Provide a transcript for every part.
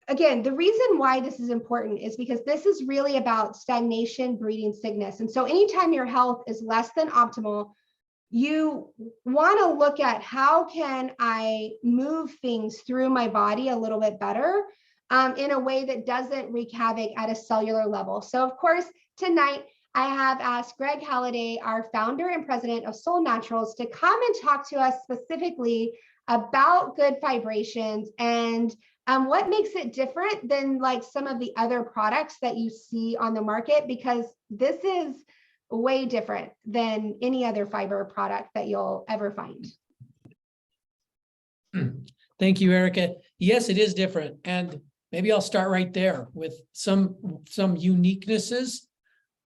again, the reason why this is important is because this is really about stagnation breeding sickness. And so anytime your health is less than optimal, you want to look at how can I move things through my body a little bit better in a way that doesn't wreak havoc at a cellular level. So of course, tonight I have asked Greg Halliday, our founder and president of Solle Naturals, to come and talk to us specifically about GoodFibrations and what makes it different than like some of the other products that you see on the market, because this is way different than any other fiber product that you'll ever find. Thank you, Erica. Yes, it is different. And maybe I'll start right there with some uniquenesses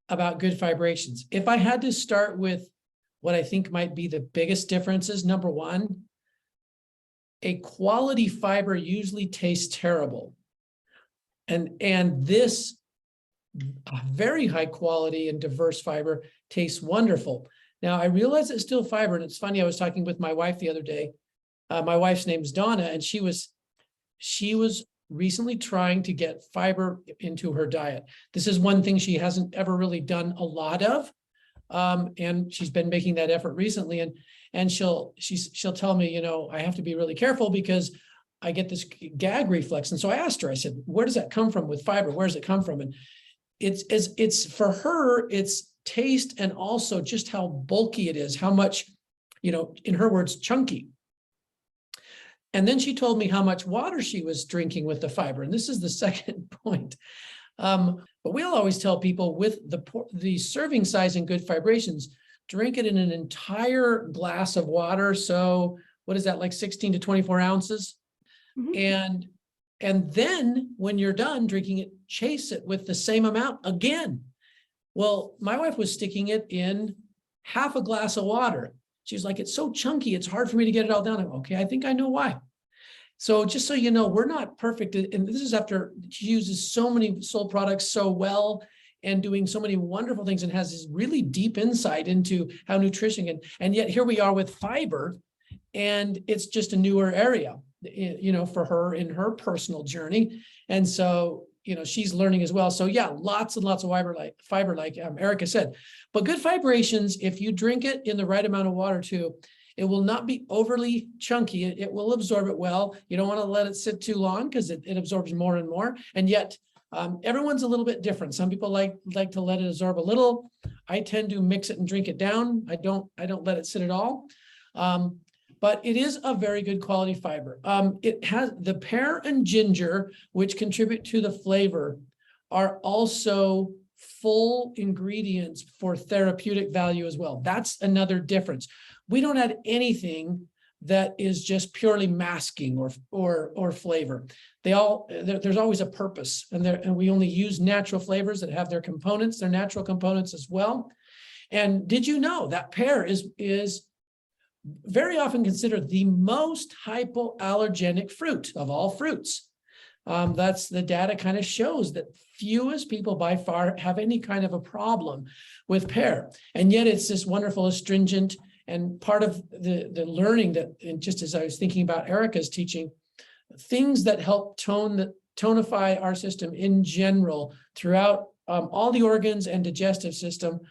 about GoodFibrations. If I had to start with what I think might be the biggest differences, number one, a quality fiber usually tastes terrible. And this very high quality and diverse fiber tastes wonderful. Now, I realize it's still fiber, and it's funny, I was talking with my wife the other day. My wife's name is Donna, and she was recently trying to get fiber into her diet. This is one thing she hasn't ever really done a lot of. And she's been making that effort recently, and she'll tell me, you know, I have to be really careful because I get this gag reflex. And so I asked her, I said, where does that come from with fiber? Where does it come from? And it's for her, it's taste and also just how bulky it is, how much, you know, in her words, chunky. And then she told me how much water she was drinking with the fiber. And this is the second point. But we'll always tell people with the serving size in GoodFibrations, drink it in an entire glass of water. So what is that, like 16 to 24 ounces? Mm-hmm. And then when you're done drinking it, chase it with the same amount again. Well, my wife was sticking it in half a glass of water. She's like, it's so chunky, it's hard for me to get it all down. I'm, okay, I think I know why. So just so you know, we're not perfect. And this is after she uses so many Solle products so well and doing so many wonderful things and has this really deep insight into how nutrition and yet here we are with fiber, and it's just a newer area, you know, for her in her personal journey. And so, you know, she's learning as well. So yeah, lots and lots of fiber, like Erica said. But GoodFibrations, if you drink it in the right amount of water too, it will not be overly chunky. It will absorb it well. You don't want to let it sit too long because it absorbs more and more. And yet everyone's a little bit different. Some people like to let it absorb a little. I tend to mix it and drink it down. I don't let it sit at all. But it is a very good quality fiber. It has the pear and ginger, which contribute to the flavor, are also full ingredients for therapeutic value as well. That's another difference. We don't add anything that is just purely masking or flavor. There's always a purpose, and we only use natural flavors that have their components, their natural components as well. And did you know that pear is very often considered the most hypoallergenic fruit of all fruits? That's the data kind of shows that fewest people by far have any kind of a problem with pear. And yet it's this wonderful astringent, and part of the learning that, and just as I was thinking about Erica's teaching, things that help tonify our system in general throughout all the organs and digestive system,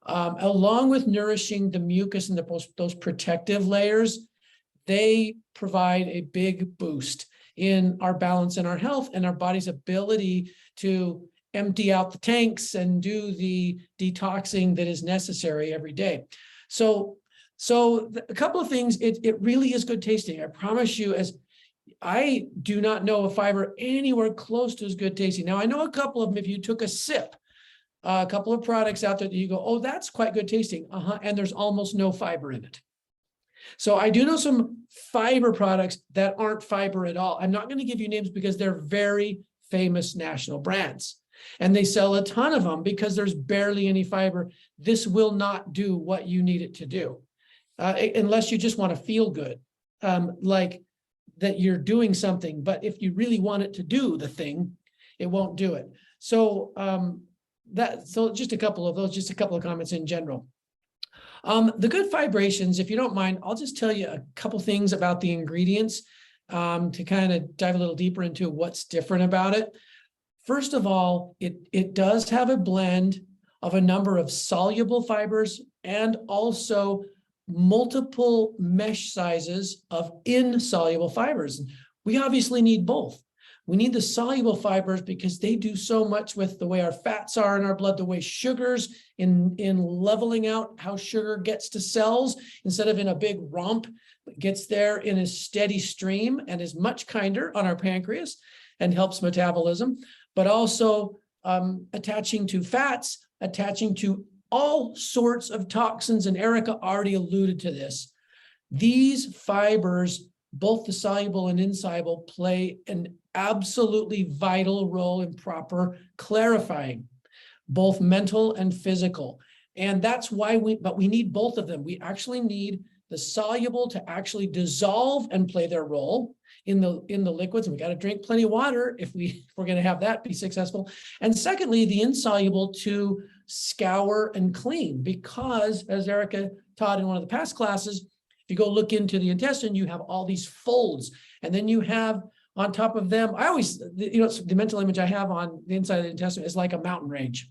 along with nourishing the mucus and those protective layers, they provide a big boost in our balance and our health and our body's ability to empty out the tanks and do the detoxing that is necessary every day. So a couple of things, it really is good tasting. I promise you, as I do not know a fiber anywhere close to as good tasting. Now, I know a couple of them, if you took a sip, a couple of products out there that you go, oh, that's quite good tasting. And there's almost no fiber in it. So I do know some fiber products that aren't fiber at all. I'm not going to give you names because they're very famous national brands. And they sell a ton of them because there's barely any fiber. This will not do what you need it to do. Unless you just want to feel good, like that you're doing something. But if you really want it to do the thing, it won't do it. So so just a couple of those, just a couple of comments in general. The GoodFibrations, if you don't mind, I'll just tell you a couple things about the ingredients to kind of dive a little deeper into what's different about it. First of all, it does have a blend of a number of soluble fibers and also multiple mesh sizes of insoluble fibers. We obviously need both. We need the soluble fibers because they do so much with the way our fats are in our blood, the way sugars in leveling out how sugar gets to cells instead of in a big romp, gets there in a steady stream and is much kinder on our pancreas and helps metabolism, but also attaching to fats, attaching to all sorts of toxins. And Erica already alluded to this. These fibers, both the soluble and insoluble, play an absolutely vital role in proper clarifying, both mental and physical. And that's why we need both of them. We actually need the soluble to actually dissolve and play their role in the liquids. And we got to drink plenty of water if we're going to have that be successful. And secondly, the insoluble to scour and clean, because as Erica taught in one of the past classes, if you go look into the intestine, you have all these folds, and then you have on top of them, I always, the mental image I have on the inside of the intestine is like a mountain range.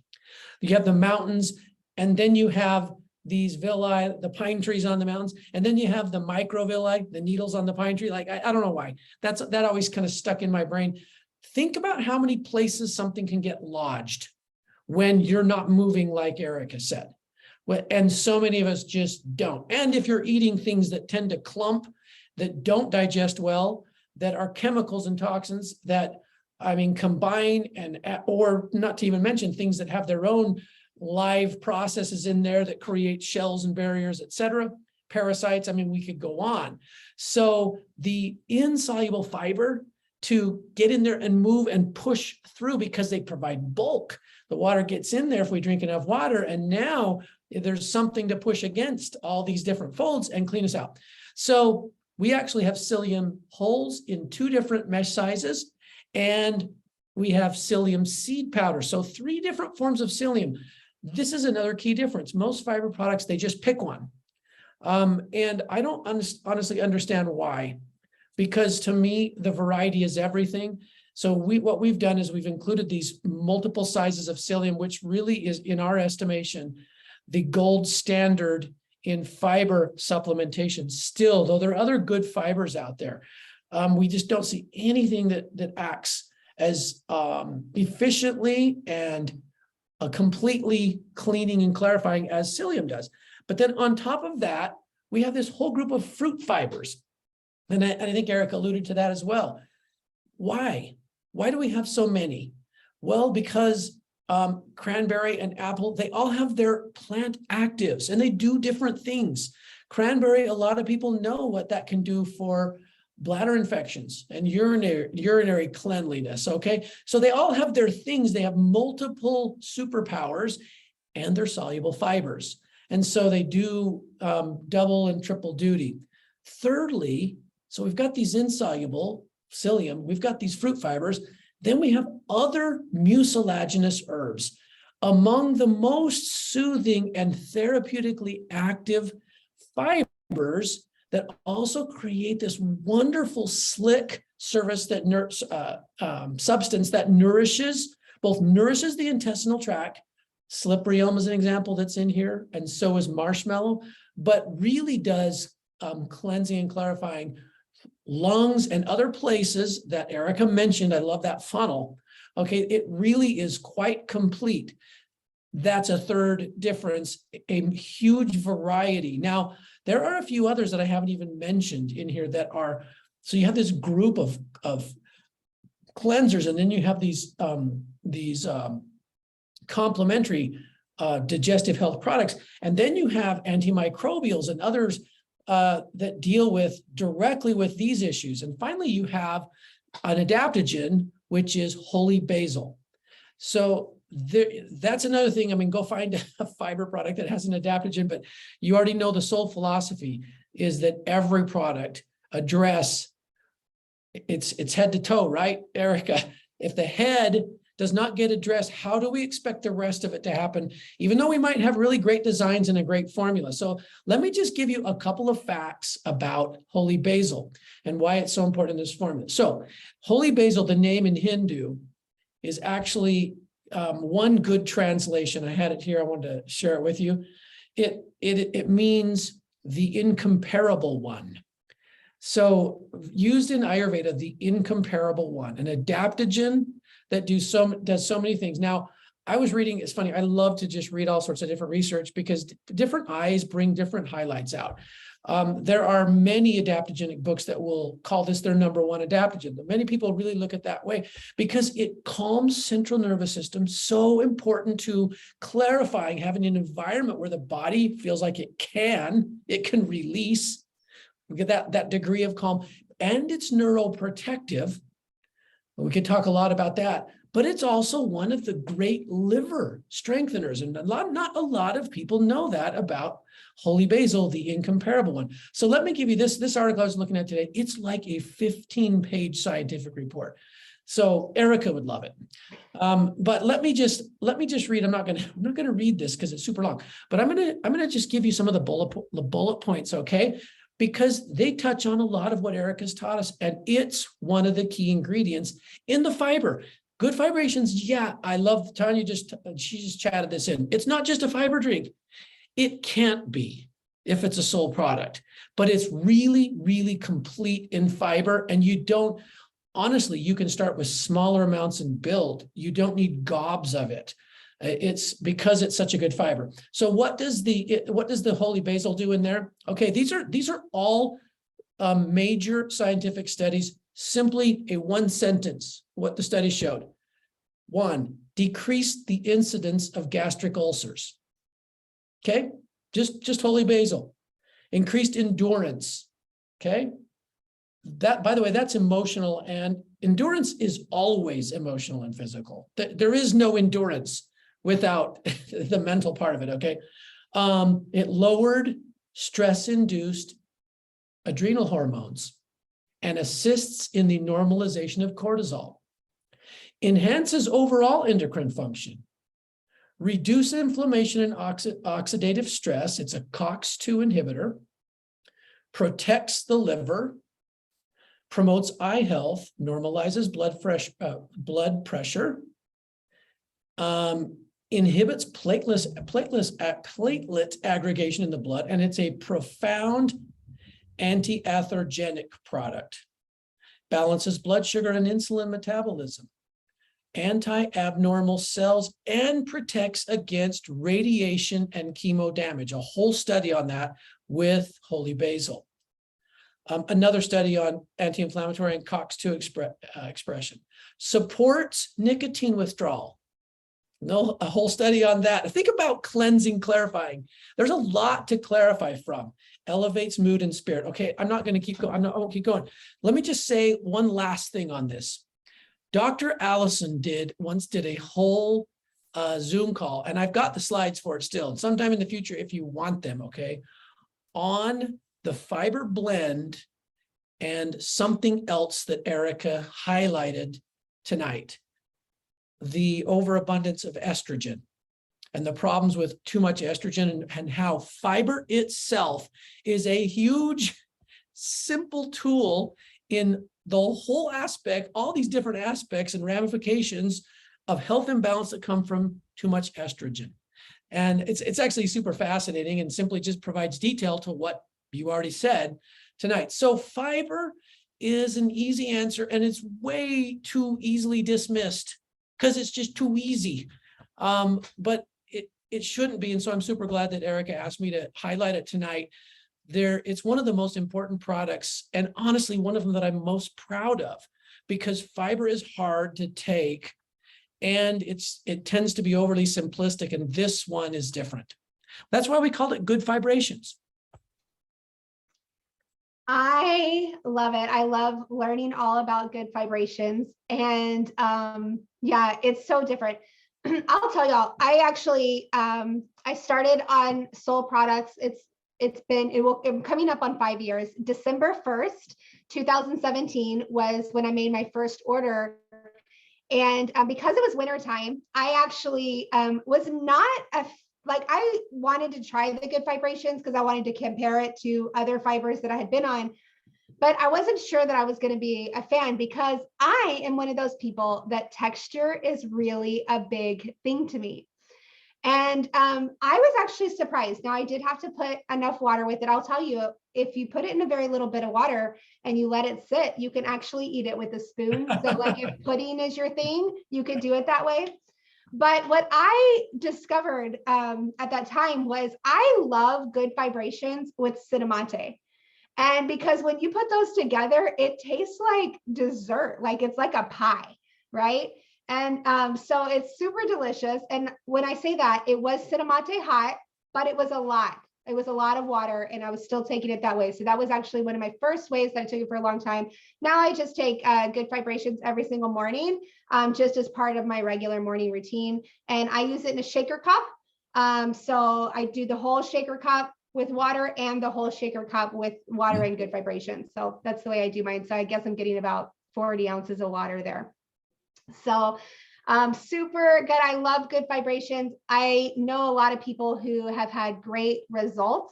You have the mountains, and then you have these villi, the pine trees on the mountains, and then you have the microvilli, the needles on the pine tree. Like, I don't know why. That always kind of stuck in my brain. Think about how many places something can get lodged when you're not moving, like Erica said. And so many of us just don't. And if you're eating things that tend to clump, that don't digest well, that are chemicals and toxins that, combine or not to even mention things that have their own live processes in there that create shells and barriers, et cetera, parasites. We could go on. So the insoluble fiber to get in there and move and push through, because they provide bulk. The water gets in there if we drink enough water, and now there's something to push against all these different folds and clean us out. So we actually have psyllium hulls in 2 different mesh sizes, and we have psyllium seed powder. So 3 different forms of psyllium. This is another key difference. Most fiber products, they just pick one. And I don't honestly understand why, because to me, the variety is everything. So what we've done is we've included these multiple sizes of psyllium, which really is, in our estimation, the gold standard in fiber supplementation still, though there are other good fibers out there. We just don't see anything that acts as efficiently and completely cleaning and clarifying as psyllium does. But then on top of that, we have this whole group of fruit fibers. And I think Erica alluded to that as well. Why? Why do we have so many? Well, because cranberry and apple, they all have their plant actives and they do different things. Cranberry, a lot of people know what that can do for bladder infections and urinary cleanliness, okay? So they all have their things. They have multiple superpowers and they're soluble fibers. And so they do double and triple duty. Thirdly, so we've got these insoluble psyllium, we've got these fruit fibers, then we have other mucilaginous herbs. Among the most soothing and therapeutically active fibers that also create this wonderful slick substance that both nourishes the intestinal tract. Slippery elm is an example that's in here, and so is marshmallow, but really does cleansing and clarifying lungs and other places that Erica mentioned. I love that funnel. Okay, it really is quite complete. That's a third difference, a huge variety. Now, there are a few others that I haven't even mentioned in here that are, so you have this group of cleansers, and then you have these complementary digestive health products, and then you have antimicrobials and others that deal directly with these issues. And finally, you have an adaptogen, which is holy basil. So that's another thing. Go find a fiber product that has an adaptogen, but you already know the sole philosophy is that every product address it's head to toe, right, Erica? If the head does not get addressed, how do we expect the rest of it to happen, even though we might have really great designs and a great formula? So let me just give you a couple of facts about holy basil and why it's so important in this formula. So holy basil, the name in Hindu, is actually one good translation. I had it here. I wanted to share it with you. It means the incomparable one. So used in Ayurveda, the incomparable one, an adaptogen that does so many things. Now, I was reading, it's funny, I love to just read all sorts of different research because different eyes bring different highlights out. There are many adaptogenic books that will call this their number one adaptogen. But many people really look at that way because it calms central nervous system, so important to clarifying, having an environment where the body feels like it can release. We get that degree of calm, and it's neuroprotective. We could talk a lot about that, but it's also one of the great liver strengtheners. And not a lot of people know that about holy basil, the incomparable one. So let me give you this article I was looking at today. It's like a 15-page scientific report. So Erica would love it. But let me just read. I'm not gonna read this because it's super long, but I'm gonna just give you some of the bullet points, okay? Because they touch on a lot of what Erica's taught us, and it's one of the key ingredients in the fiber. Good Fibrations, yeah, I love Tanya, she just chatted this in. It's not just a fiber drink. It can't be if it's a sole product, but it's really, really complete in fiber, and honestly, you can start with smaller amounts and build. You don't need gobs of it. It's because it's such a good fiber. So what does the holy basil do in there? Okay, these are all major scientific studies. Simply a one sentence, what the study showed. 1, decreased the incidence of gastric ulcers. Okay, just holy basil. Increased endurance. Okay, that, by the way, that's emotional, and endurance is always emotional and physical. There is no endurance without the mental part of it, okay? It lowered stress-induced adrenal hormones and assists in the normalization of cortisol. Enhances overall endocrine function. Reduce inflammation and oxidative stress. It's a COX-2 inhibitor. Protects the liver. Promotes eye health. Normalizes blood pressure. Inhibits platelet aggregation in the blood, and it's a profound anti-atherogenic product. Balances blood sugar and insulin metabolism, anti-abnormal cells, and protects against radiation and chemo damage. A whole study on that with holy basil. Another study on anti-inflammatory and COX-2 expression. Supports nicotine withdrawal. No, a whole study on that. Think about cleansing, clarifying. There's a lot to clarify from. Elevates mood and spirit. Okay, I'm not going to keep going. I won't keep going. Let me just say one last thing on this. Dr. Allison once did a whole Zoom call, and I've got the slides for it still. And sometime in the future, if you want them, okay, on the fiber blend and something else that Erica highlighted tonight. The overabundance of estrogen and the problems with too much estrogen, and how fiber itself is a huge, simple tool in the whole aspect, all these different aspects and ramifications of health imbalance that come from too much estrogen. And it's actually super fascinating, and simply just provides detail to what you already said tonight. So fiber is an easy answer, and it's way too easily dismissed because it's just too easy. But it shouldn't be. And so I'm super glad that Erica asked me to highlight it tonight. It's one of the most important products, and honestly, one of them that I'm most proud of, because fiber is hard to take, and it tends to be overly simplistic, and this one is different. That's why we called it Good Fibrations. I love it. I love learning all about Good Fibrations. And yeah, it's so different. I'll tell y'all, I actually, I started on Solle products. I'm coming up on 5 years. December 1st, 2017 was when I made my first order. And because it was wintertime, I actually was not I wanted to try the Good Vibrations because I wanted to compare it to other fibers that I had been on. But I wasn't sure that I was going to be a fan because I am one of those people that texture is really a big thing to me. And I was actually surprised. Now, I did have to put enough water with it. I'll tell you, if you put it in a very little bit of water and you let it sit, you can actually eat it with a spoon. So like if pudding is your thing, you could do it that way. But what I discovered at that time was I love Good Vibrations with cinnamate. And because when you put those together, it tastes like dessert, like it's like a pie, right? And so it's super delicious. And when I say that, it was cinnamate hot, but it was a lot. It was a lot of water, and I was still taking it that way. So that was actually one of my first ways that I took it for a long time. Now I just take Good Vibrations every single morning, just as part of my regular morning routine. And I use it in a shaker cup. So I do the whole shaker cup with water and the whole shaker cup with water and Good Vibrations. So that's the way I do mine. So I guess I'm getting about 40 ounces of water there. So super good. I love Good Vibrations. I know a lot of people who have had great results